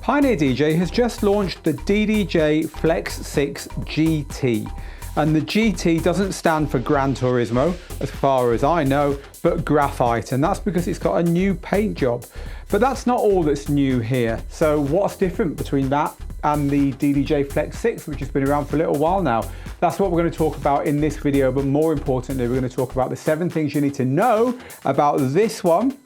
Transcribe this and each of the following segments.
Pioneer DJ has just launched the DDJ-FLX6-GT. And the GT doesn't stand for Gran Turismo, as far as I know, but graphite, and that's because it's got a new paint job. But that's not all that's new here. So what's different between that and the DDJ-FLX6, which has been around for a little while now? That's what we're going to talk about in this video, but more importantly, we're going to talk about the 7 things you need to know about this one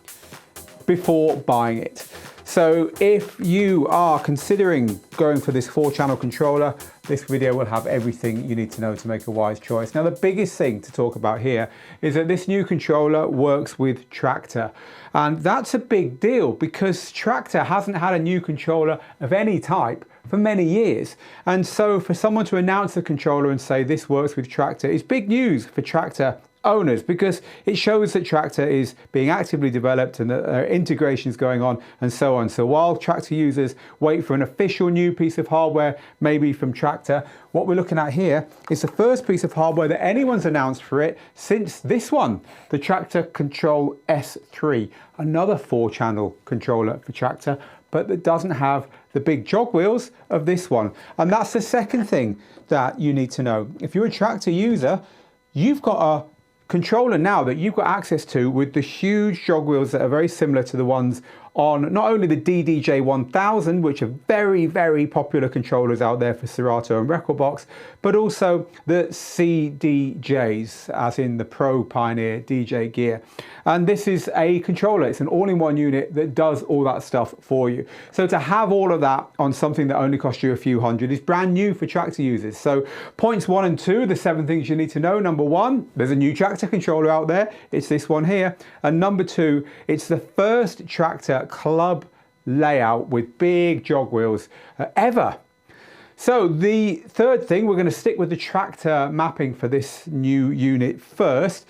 before buying it. So if you are considering going for this 4-channel controller, this video will have everything you need to know to make a wise choice. Now, the biggest thing to talk about here is that this new controller works with Traktor. And that's a big deal because Traktor hasn't had a new controller of any type for many years. And so for someone to announce the controller and say this works with Traktor is big news for Traktor owners, because it shows that Traktor is being actively developed and that integration is going on and so on. So while Traktor users wait for an official new piece of hardware, maybe from Traktor, what we're looking at here is the first piece of hardware that anyone's announced for it since this one, the Traktor Control S3, another 4-channel controller for Traktor, but that doesn't have the big jog wheels of this one. And that's the second thing that you need to know. If you're a Traktor user, you've got a controller now that you've got access to with the huge jog wheels that are very similar to the ones on not only the DDJ-1000, which are very, very popular controllers out there for Serato and Rekordbox, but also the CDJs, as in the Pro Pioneer DJ gear. And this is a controller, it's an all-in-one unit that does all that stuff for you. So to have all of that on something that only costs you a few hundred is brand new for Traktor users. So points 1 and 2, the 7 things you need to know. Number 1, there's a new Traktor controller out there. It's this one here. And number 2, it's the first Traktor club layout with big jog wheels ever. So the third thing, we're going to stick with the Traktor mapping for this new unit first,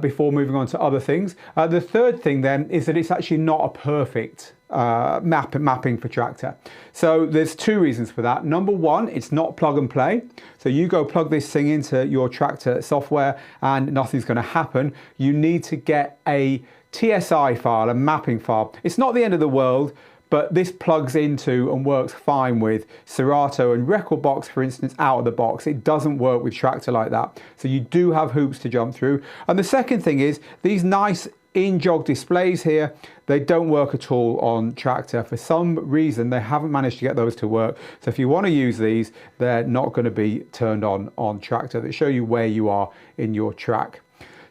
before moving on to other things. The third thing then is that it's actually not a perfect mapping for Traktor. So there's 2 reasons for that. Number 1, it's not plug and play. So you go plug this thing into your Traktor software and nothing's going to happen. You need to get a TSI file, a mapping file. It's not the end of the world, but this plugs into and works fine with Serato and Rekordbox, for instance, out of the box. It doesn't work with Traktor like that. So you do have hoops to jump through. And the second thing is these nice in-jog displays here, they don't work at all on Traktor. For some reason, they haven't managed to get those to work. So if you want to use these, they're not going to be turned on Traktor. They show you where you are in your track.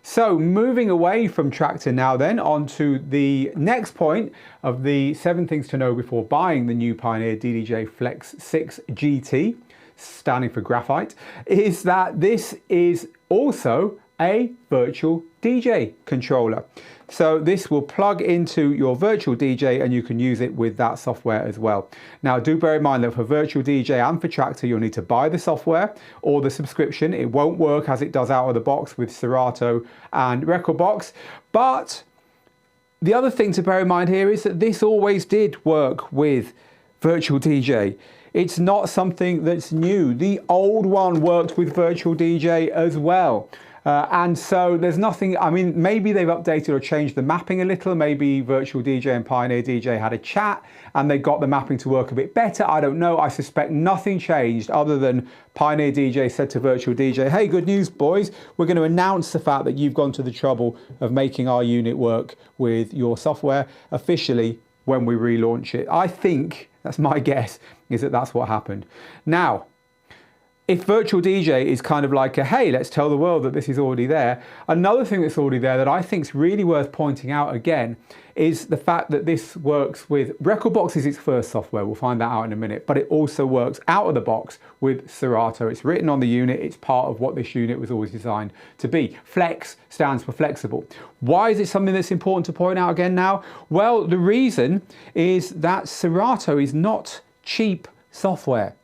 So moving away from Traktor now then, on to the next point of the 7 things to know before buying the new Pioneer DDJ-FLX6-GT, standing for graphite, is that this is also a virtual DJ controller. So this will plug into your virtual DJ and you can use it with that software as well. Now do bear in mind that for virtual DJ and for Traktor, you'll need to buy the software or the subscription. It won't work as it does out of the box with Serato and Rekordbox. But the other thing to bear in mind here is that this always did work with virtual DJ. It's not something that's new. The old one worked with virtual DJ as well. And so there's nothing, I mean, maybe they've updated or changed the mapping a little. Maybe Virtual DJ and Pioneer DJ had a chat and they got the mapping to work a bit better. I don't know. I suspect nothing changed other than Pioneer DJ said to Virtual DJ, hey, good news, boys. We're going to announce the fact that you've gone to the trouble of making our unit work with your software officially when we relaunch it. I think, that's my guess, is that that's what happened. Now, if Virtual DJ is kind of like a, hey, let's tell the world that this is already there, another thing that's already there that I think is really worth pointing out again is the fact that this works with, Rekordbox is its first software, we'll find that out in a minute, but it also works out of the box with Serato. It's written on the unit, it's part of what this unit was always designed to be. Flex stands for flexible. Why is it something that's important to point out again now? Well, the reason is that Serato is not cheap software.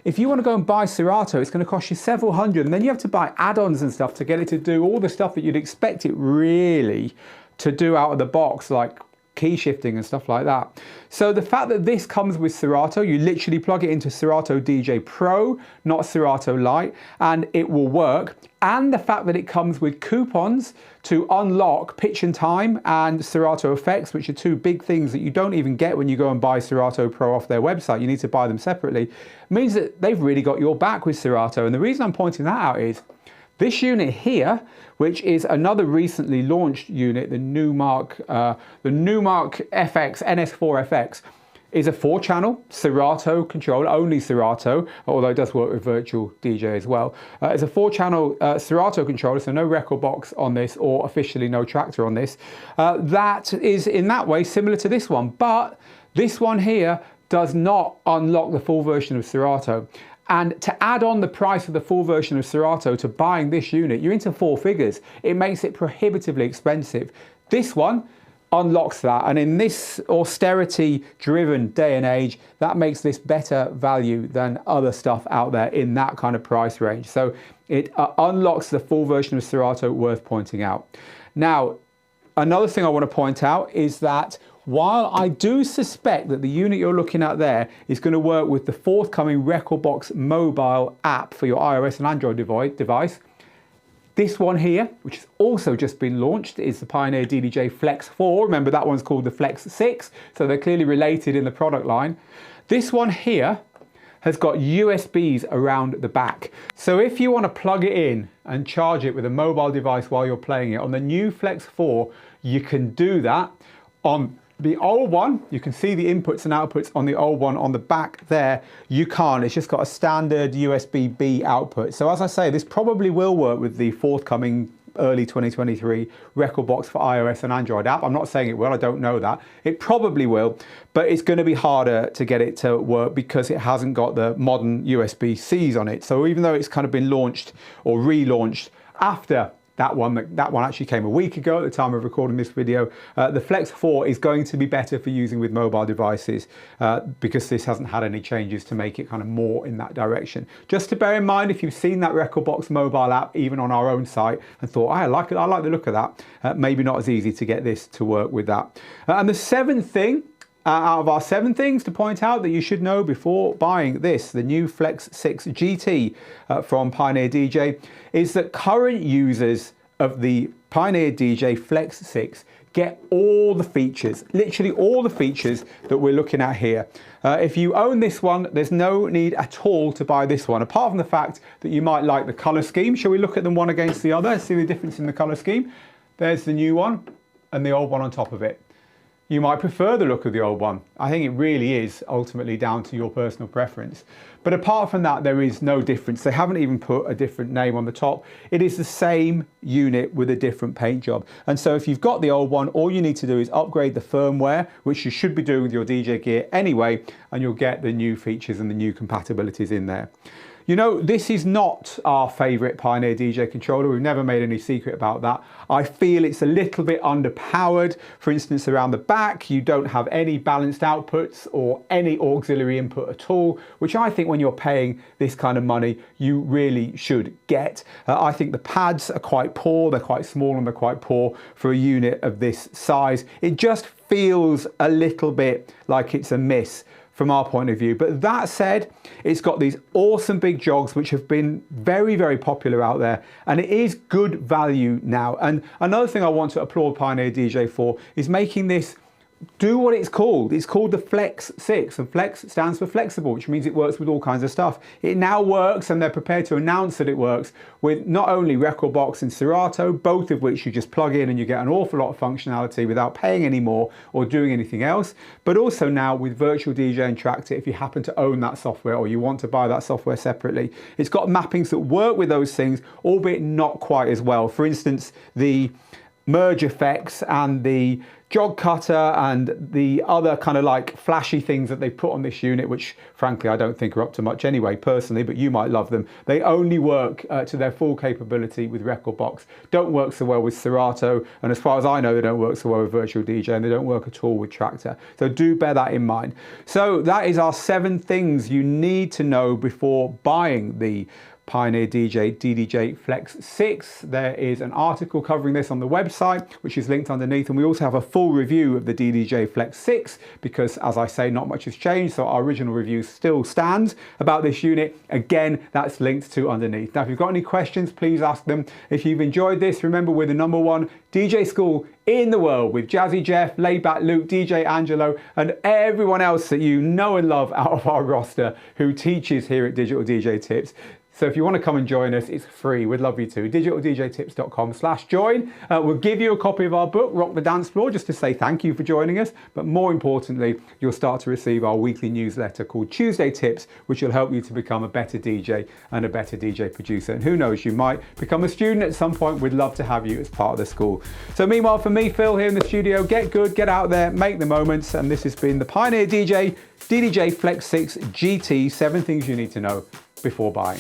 If you want to go and buy Serato, it's going to cost you several hundred, and then you have to buy add-ons and stuff to get it to do all the stuff that you'd expect it really to do out of the box, like key shifting and stuff like that. So the fact that this comes with Serato, you literally plug it into Serato DJ Pro, not Serato Lite, and it will work. And the fact that it comes with coupons to unlock Pitch and Time and Serato Effects, which are two big things that you don't even get when you go and buy Serato Pro off their website. You need to buy them separately. Means that they've really got your back with Serato. And the reason I'm pointing that out is this unit here, which is another recently launched unit, the Newmark FX, NS4FX, is a 4-channel Serato controller, only Serato, although it does work with virtual DJ as well. It's a 4-channel Serato controller, so no Rekordbox on this, or officially no Traktor on this. That is in that way similar to this one, but this one here does not unlock the full version of Serato. And to add on the price of the full version of Serato to buying this unit, you're into 4 figures. It makes it prohibitively expensive. This one unlocks that, and in this austerity driven day and age, that makes this better value than other stuff out there in that kind of price range. So it unlocks the full version of Serato, worth pointing out. Now, another thing I want to point out is that while I do suspect that the unit you're looking at there is going to work with the forthcoming Rekordbox mobile app for your iOS and Android device, this one here, which has also just been launched, is the Pioneer DDJ-FLX6-GT. Remember, that one's called the Flex 6, so they're clearly related in the product line. This one here has got USBs around the back. So if you want to plug it in and charge it with a mobile device while you're playing it, on the new Flex 4, you can do that. On the old one, you can see the inputs and outputs on the old one on the back there. You can't, it's just got a standard USB-B output. So as I say, this probably will work with the forthcoming early 2023 Rekordbox for iOS and Android app. I'm not saying it will, I don't know that. It probably will, but it's going to be harder to get it to work because it hasn't got the modern USB-Cs on it. So even though it's kind of been launched or relaunched after that one actually came a week ago at the time of recording this video. The Flex 4 is going to be better for using with mobile devices because this hasn't had any changes to make it kind of more in that direction. Just to bear in mind, if you've seen that Rekordbox mobile app, even on our own site, and thought, I like it, I like the look of that, maybe not as easy to get this to work with that. And the 7th thing, out of our 7 things to point out that you should know before buying this, the new Flex 6-GT from Pioneer DJ, is that current users of the Pioneer DJ Flex 6 get all the features, literally all the features that we're looking at here. If you own this one, there's no need at all to buy this one, apart from the fact that you might like the color scheme. Shall we look at them one against the other, see the difference in the color scheme? There's the new one and the old one on top of it. You might prefer the look of the old one. I think it really is ultimately down to your personal preference. But apart from that, there is no difference. They haven't even put a different name on the top. It is the same unit with a different paint job. And so if you've got the old one, all you need to do is upgrade the firmware, which you should be doing with your DJ gear anyway, and you'll get the new features and the new compatibilities in there. You know, this is not our favorite Pioneer DJ controller. We've never made any secret about that. I feel it's a little bit underpowered. For instance, around the back, you don't have any balanced outputs or any auxiliary input at all, which I think when you're paying this kind of money, you really should get. I think the pads are quite poor. They're quite small and they're quite poor for a unit of this size. It just feels a little bit like it's a miss from our point of view. But that said, it's got these awesome big jogs which have been very, very popular out there, and it is good value now. And another thing I want to applaud Pioneer DJ for is making this do what it's called. It's called the Flex 6, and Flex stands for flexible, which means it works with all kinds of stuff. It now works, and they're prepared to announce that it works with not only Rekordbox and Serato, both of which you just plug in and you get an awful lot of functionality without paying any more or doing anything else, but also now with virtual DJ and Traktor, if you happen to own that software or you want to buy that software separately. It's got mappings that work with those things, albeit not quite as well. For instance, the merge effects and the jog cutter and the other kind of like flashy things that they put on this unit, which frankly I don't think are up to much anyway personally, but you might love them. They only work to their full capability with Rekordbox. Don't work so well with Serato, and as far as I know, they don't work so well with virtual DJ, and they don't work at all with Traktor. So do bear that in mind. So that is our 7 things you need to know before buying the Pioneer DJ DDJ-FLX6. There is an article covering this on the website, which is linked underneath. And we also have a full review of the DDJ-FLX6 because, as I say, not much has changed. So our original review still stands about this unit. Again, that's linked to underneath. Now, if you've got any questions, please ask them. If you've enjoyed this, remember we're the #1 DJ school in the world with Jazzy Jeff, Laidback Luke, DJ Angelo, and everyone else that you know and love out of our roster who teaches here at Digital DJ Tips. So if you want to come and join us, it's free. We'd love you to. digitaldjtips.com/join. We'll give you a copy of our book, Rock the Dance Floor, just to say thank you for joining us. But more importantly, you'll start to receive our weekly newsletter called Tuesday Tips, which will help you to become a better DJ and a better DJ producer. And who knows, you might become a student at some point. We'd love to have you as part of the school. So meanwhile, for me, Phil, here in the studio, get good, get out there, make the moments. And this has been the Pioneer DJ DDJ-FLX6-GT, 7 things you need to know before buying.